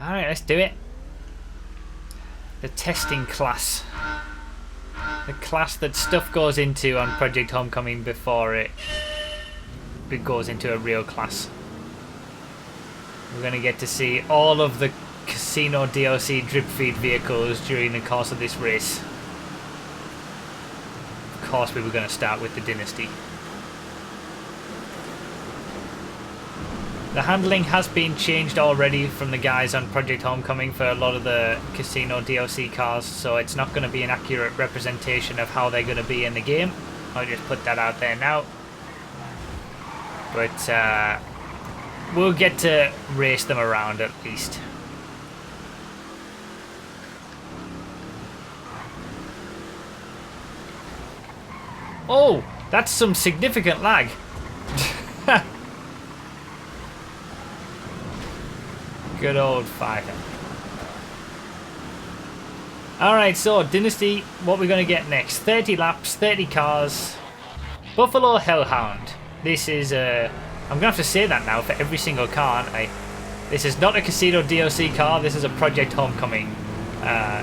Alright, let's do it. The testing class. The class that stuff goes into on Project Homecoming before it goes into a real class. We're going to get to see all of the casino DLC drip feed vehicles during the course of this race. Of course we were going to start with the Dynasty. The handling has been changed already from the guys on Project Homecoming for a lot of the casino DLC cars, so it's not going to be an accurate representation of how they're going to be in the game. I'll just put that out there now. But we'll get to race them around at least. Oh, that's some significant lag. Good old FiveM. Alright, so Dynasty, what we're going to get next. 30 laps, 30 cars. Buffalo Hellhound. This is a... I'm going to have to say that now for every single car, aren't I? This is not a Casino DLC car, this is a Project Homecoming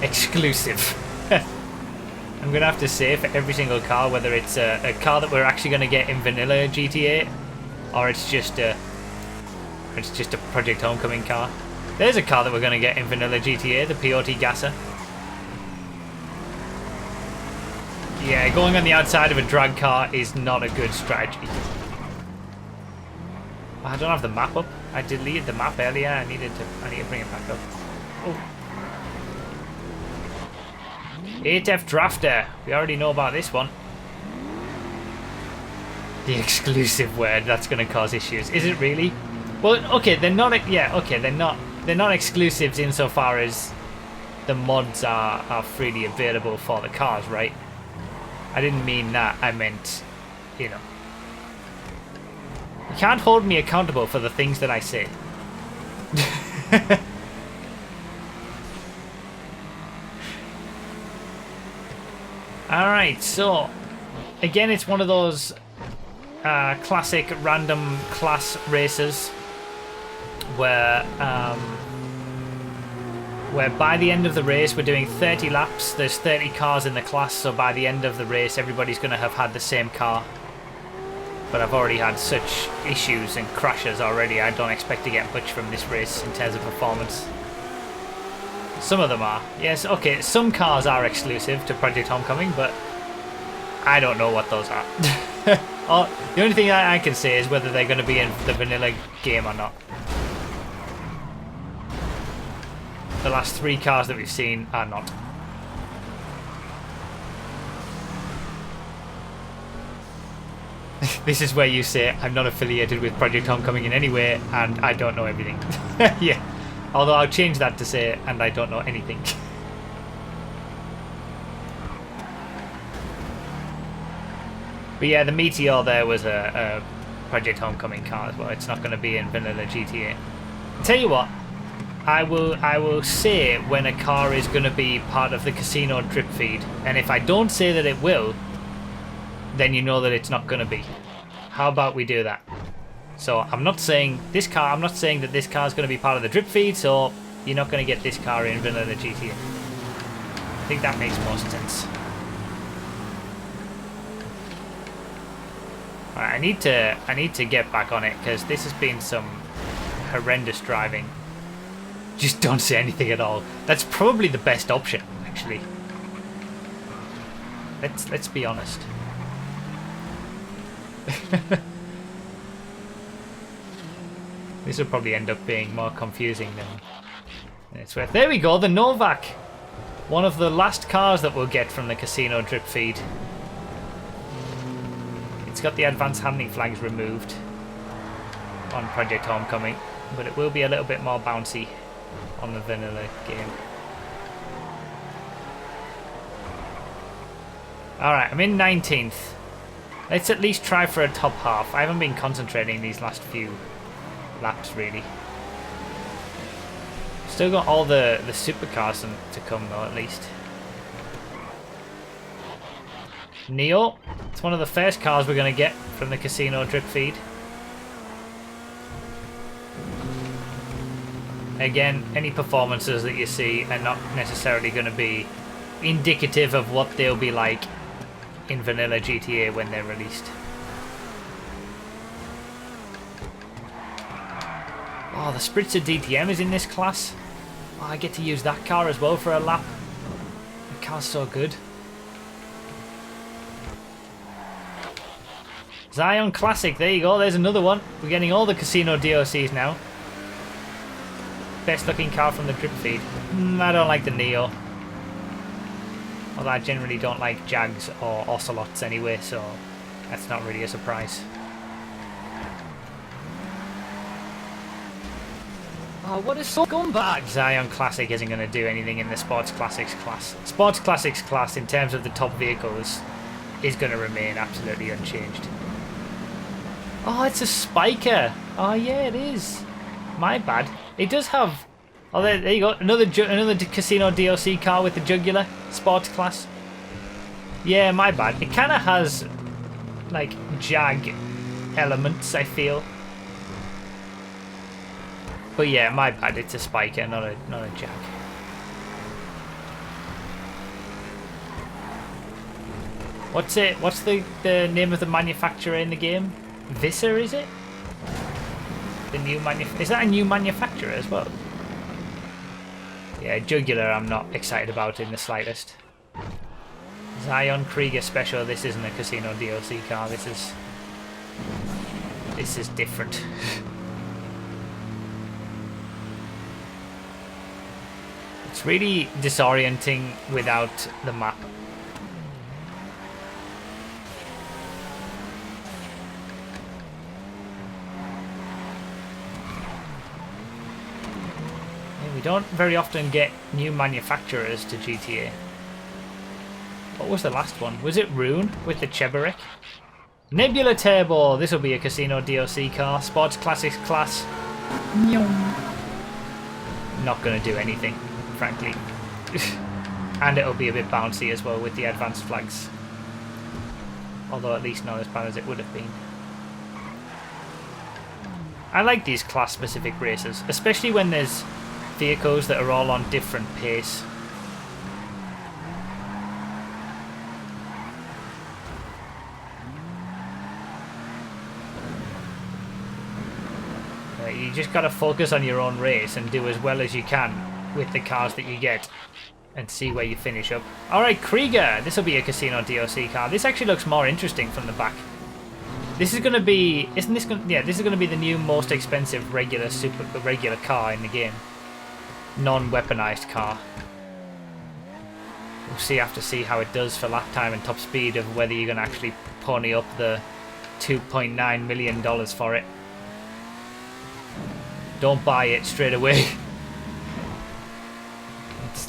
exclusive. I'm going to have to say for every single car, whether it's a car that we're actually going to get in vanilla GTA, or it's just a Project Homecoming car. There's a car that we're going to get in vanilla GTA, the POT Gasser. Yeah, going on the outside of a drag car is not a good strategy. I don't have the map up. I deleted the map earlier. I need to bring it back up. Oh. 8F Drafter. We already know about this one. The exclusive word. That's going to cause issues. Is it really? Well, okay, they're not. Yeah, okay, they're not exclusives insofar as the mods are freely available for the cars, right? I didn't mean that. I meant, you know. You can't hold me accountable for the things that I say. Alright, so again, it's one of those classic random class races where by the end of the race we're doing 30 laps. There's 30 cars in the class, so by the end of the race everybody's going to have had the same car. But I've already had such issues and crashes already, I don't expect to get much from this race in terms of performance. Some of them are. Yes, okay, some cars are exclusive to Project Homecoming, but I don't know what those are. The only thing I can say is whether they're going to be in the vanilla game or not. The last 3 cars that we've seen are not. This is where you say, I'm not affiliated with Project Homecoming in any way, and I don't know everything. Yeah. Although I'll change that to say, and I don't know anything. But yeah, the Meteor there was a Project Homecoming car as well. It's not going to be in vanilla GTA. Tell you what, I will say when a car is going to be part of the casino drip feed, and if I don't say that it will, then you know that it's not going to be. How about we do that? So I'm not saying this car. I'm not saying that this car is going to be part of the drip feed. So you're not going to get this car in vanilla GTA. I think that makes most sense. Alright, I need to get back on it because this has been some horrendous driving. Just don't say anything at all. That's probably the best option, actually. Let's be honest. This will probably end up being more confusing than it's worth. There we go, the Novak. One of the last cars that we'll get from the casino drip feed. It's got the advanced handling flags removed on Project Homecoming, but it will be a little bit more bouncy on the vanilla game. Alright, I'm in 19th. Let's at least try for a top half. I haven't been concentrating these last few laps, really. Still got all the supercars to come, though, at least. Neo. It's one of the first cars we're going to get from the casino drip feed. Again, any performances that you see are not necessarily going to be indicative of what they'll be like in vanilla GTA when they're released. Oh, the Spritzer DTM is in this class. Oh, I get to use that car as well for a lap. The car's so good. Zion Classic, there you go, there's another one. We're getting all the casino DLCs now. Best looking car from the drip feed. I don't like the Neo. Although I generally don't like Jags or Ocelots anyway, so that's not really a surprise. Oh, what a scumbag! Zion Classic isn't going to do anything in the Sports Classics class. Sports Classics class, in terms of the top vehicles, is going to remain absolutely unchanged. Oh, it's a Spiker! Oh yeah, it is. My bad. It does have... Oh, there you go. Another casino DLC car with the jugular. Sports class. Yeah, my bad. It kind of has, like, Jag elements, I feel. But yeah, my bad. It's a Spiker, not a Jag. What's it? What's the name of the manufacturer in the game? Visser, is it? The new is that a new manufacturer as well? Yeah, Jugular I'm not excited about in the slightest. Zion Krieger Special, this isn't a casino DLC car, this is different. It's really disorienting without the map. We don't very often get new manufacturers to GTA. What was the last one? Was it Rune with the Cheburek? Nebula Turbo! This will be a casino DLC car. Sports Classics class. Not going to do anything, frankly. And it'll be a bit bouncy as well with the advanced flags. Although at least not as bad as it would have been. I like these class specific races, especially when there's vehicles that are all on different pace. You just gotta focus on your own race and do as well as you can with the cars that you get and see where you finish up. Alright, Krieger! This will be a casino DLC car. This actually looks more interesting from the back. This is gonna be... Isn't this gonna... Yeah, this is gonna be the new most expensive regular car in the game. Non-weaponized car. We'll have to see how it does for lap time and top speed of whether you're going to actually pony up the $2.9 million for it. Don't buy it straight away.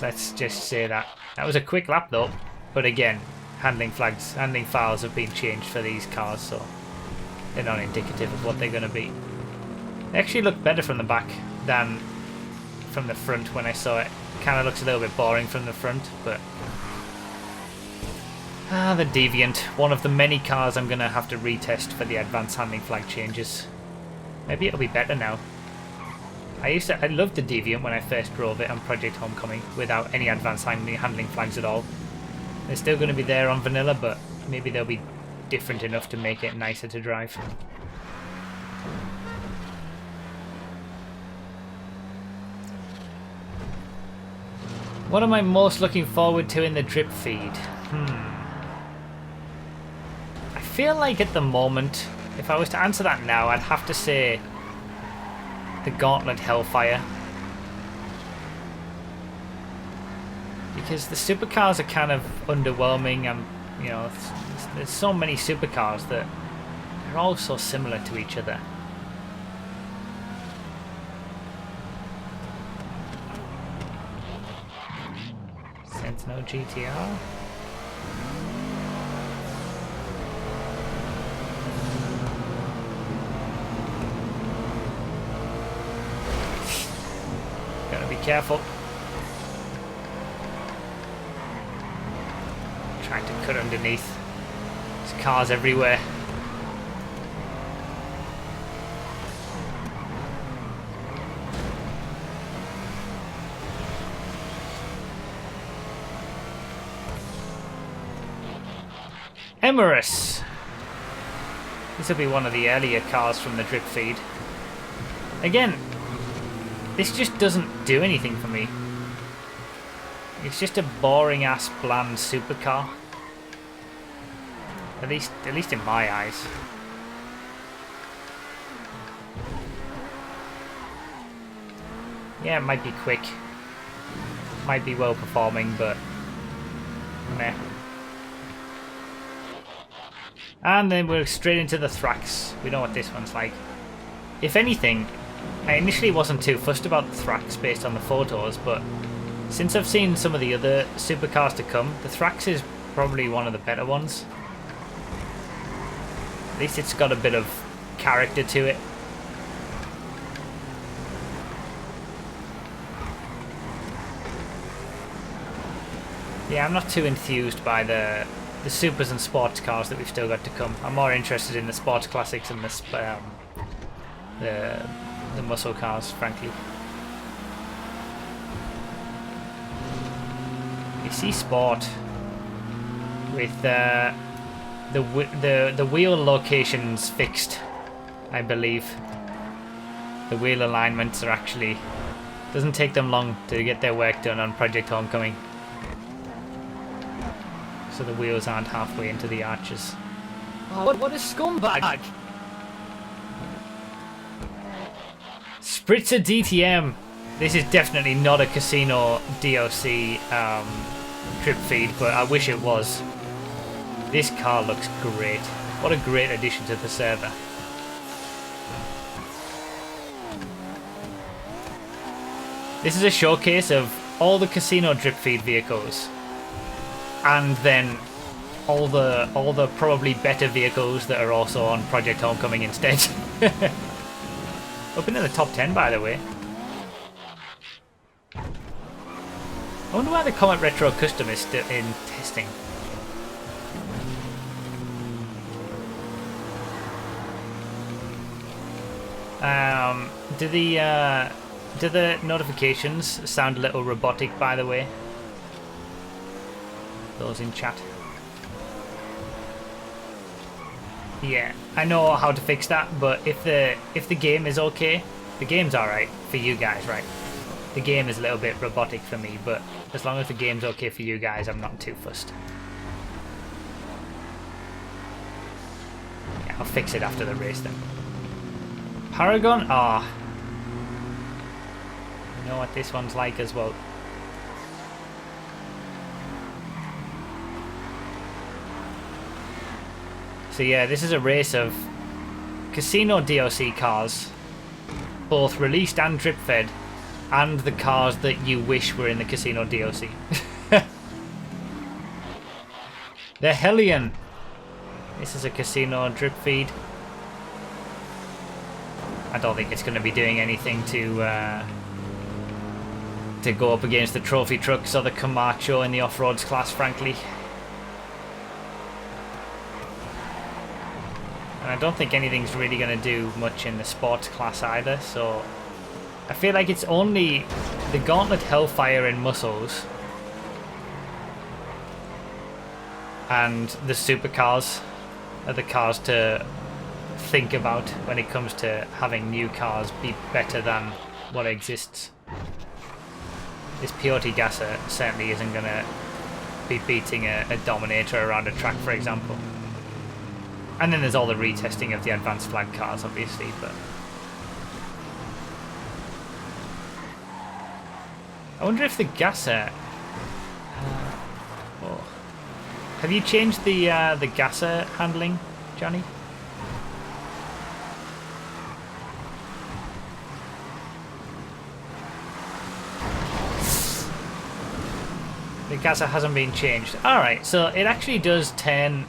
Let's just say that. That was a quick lap though. But again, handling files have been changed for these cars, so they're not indicative of what they're going to be. They actually look better from the back than from the front when I saw it. Kind of looks a little bit boring from the front, but... the Deviant. One of the many cars I'm going to have to retest for the advanced handling flag changes. Maybe it'll be better now. I loved the Deviant when I first drove it on Project Homecoming without any advanced handling flags at all. They're still going to be there on vanilla, but maybe they'll be different enough to make it nicer to drive. What am I most looking forward to in the drip feed? I feel like at the moment, if I was to answer that now, I'd have to say the Gauntlet Hellfire. Because the supercars are kind of underwhelming, and you know, there's so many supercars that they're all so similar to each other. No GTR. Gotta be careful. Trying to cut underneath. There's cars everywhere. Emirates. This will be one of the earlier cars from the drip feed. Again, this just doesn't do anything for me. It's just a boring ass bland supercar. At least in my eyes. Yeah, it might be quick. Might be well performing, but meh. And then we're straight into the Thrax. We know what this one's like. If anything, I initially wasn't too fussed about the Thrax based on the photos, but since I've seen some of the other supercars to come, the Thrax is probably one of the better ones. At least it's got a bit of character to it. Yeah, I'm not too enthused by the supers and sports cars that we've still got to come. I'm more interested in the sports classics and the muscle cars, frankly. You see sport with the wheel locations fixed, I believe. The wheel alignments are actually doesn't take them long to get their work done on Project Homecoming. So the wheels aren't halfway into the arches. Oh, what a scumbag! Spritzer DTM. This is definitely not a casino DLC drip feed, but I wish it was. This car looks great. What a great addition to the server. This is a showcase of all the casino drip feed vehicles. And then all the probably better vehicles that are also on Project Homecoming instead. Up into the top 10, by the way. I wonder why the Comet Retro Custom is still in testing. Do the notifications sound a little robotic, by the way? Those in chat. Yeah, I know how to fix that, but if the game is okay, the game's alright for you guys, right? The game is a little bit robotic for me, but as long as the game's okay for you guys, I'm not too fussed. Yeah, I'll fix it after the race then. Paragon? Ah. You know what this one's like as well. So yeah, this is a race of casino DLC cars, both released and drip fed, and the cars that you wish were in the casino DLC. The Hellion. This is a casino drip feed. I don't think it's going to be doing anything to go up against the trophy trucks or the Camacho in the off-roads class, frankly. And I don't think anything's really going to do much in the sports class either, so I feel like it's only the Gauntlet Hellfire and Muscles and the supercars are the cars to think about when it comes to having new cars be better than what exists. This Pioti Gasser certainly isn't going to be beating a Dominator around a track, for example. And then there's all the retesting of the advanced flag cars, obviously, but I wonder if the Gasser... oh. Have you changed the Gasser handling, Johnny? The Gasser hasn't been changed. Alright, so it actually does turn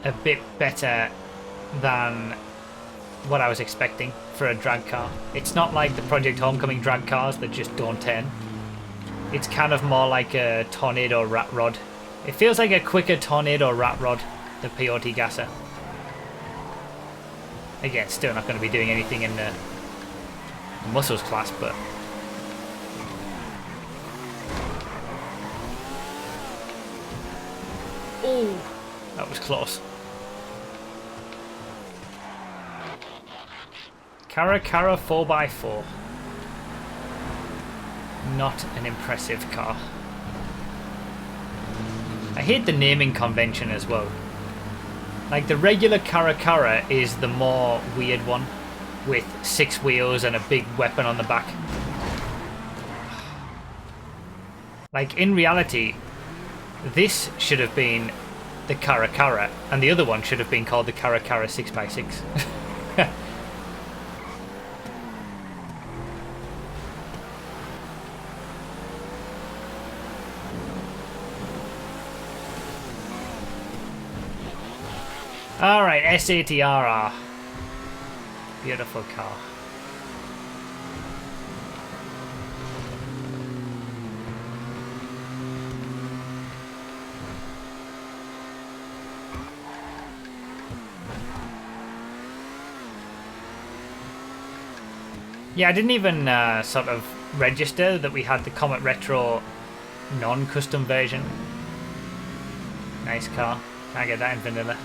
a bit better than what I was expecting for a drag car. It's not like the Project Homecoming drag cars that just don't turn. It's kind of more like a Tornado Rat Rod. It feels like a quicker Tornado Rat Rod, the Pioti Gasser. Again, still not going to be doing anything in the muscles class, but Oh, That was close. Cara 4x4. Not an impressive car. I hate the naming convention as well. Like the regular Cara is the more weird one with 6 wheels and a big weapon on the back. Like in reality, this should have been the Cara and the other one should have been called the Cara 6x6. Alright, SATRR. Beautiful car. Yeah, I didn't even sort of register that we had the Comet Retro non-custom version. Nice car. Can't get that in vanilla.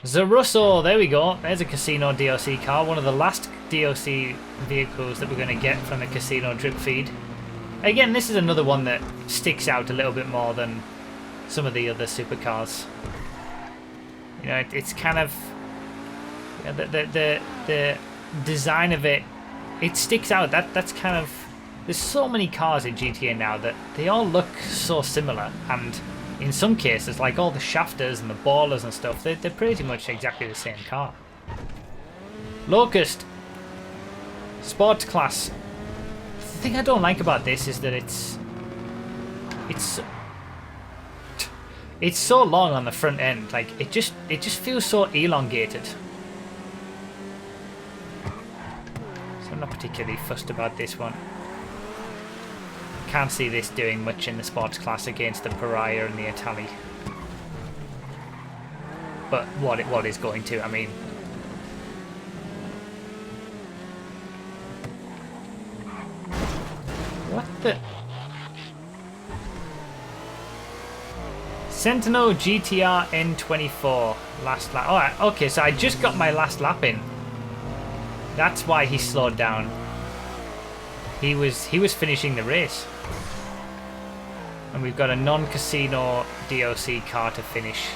Zarusso, there we go. There's a Casino DLC car. One of the last DLC vehicles that we're going to get from the Casino drip feed. Again, this is another one that sticks out a little bit more than some of the other supercars. You know, it's kind of... You know, the design of it, it sticks out. That's kind of... There's so many cars in GTA now that they all look so similar, and in some cases, like all the shafters and the ballers and stuff, they're pretty much exactly the same car. Locust. Sports class. The thing I don't like about this is that it's so long on the front end. Like it just feels so elongated. So I'm not particularly fussed about this one. Can't see this doing much in the sports class against the Pariah and the Itali. But what is going to, I mean. What the? Sentinel GTR N24 last lap. Alright, okay, so I just got my last lap in. That's why he slowed down. He was finishing the race. And we've got a non-casino DLC car to finish.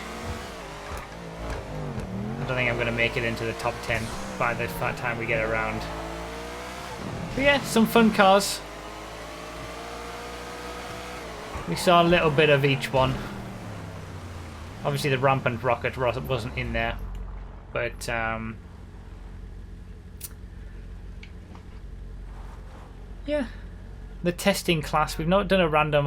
I don't think I'm going to make it into the top 10 by the time we get around. But yeah, some fun cars. We saw a little bit of each one. Obviously the rampant rocket wasn't in there. But yeah. The testing class, we've not done a random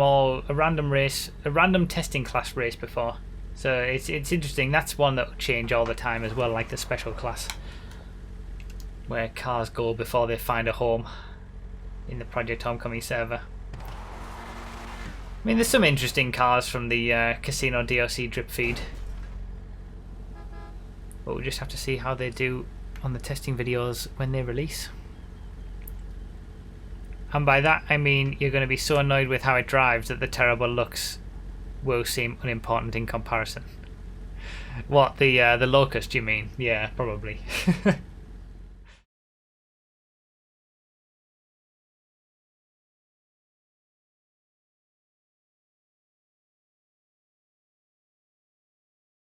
testing class race before, so it's interesting. That's one that will change all the time as well, like the special class where cars go before they find a home in the Project Homecoming server. I mean, there's some interesting cars from the Casino DLC drip feed, but we'll just have to see how they do on the testing videos when they release. And by that I mean you're going to be so annoyed with how it drives that the terrible looks will seem unimportant in comparison. What, the Locust you mean? Yeah, probably.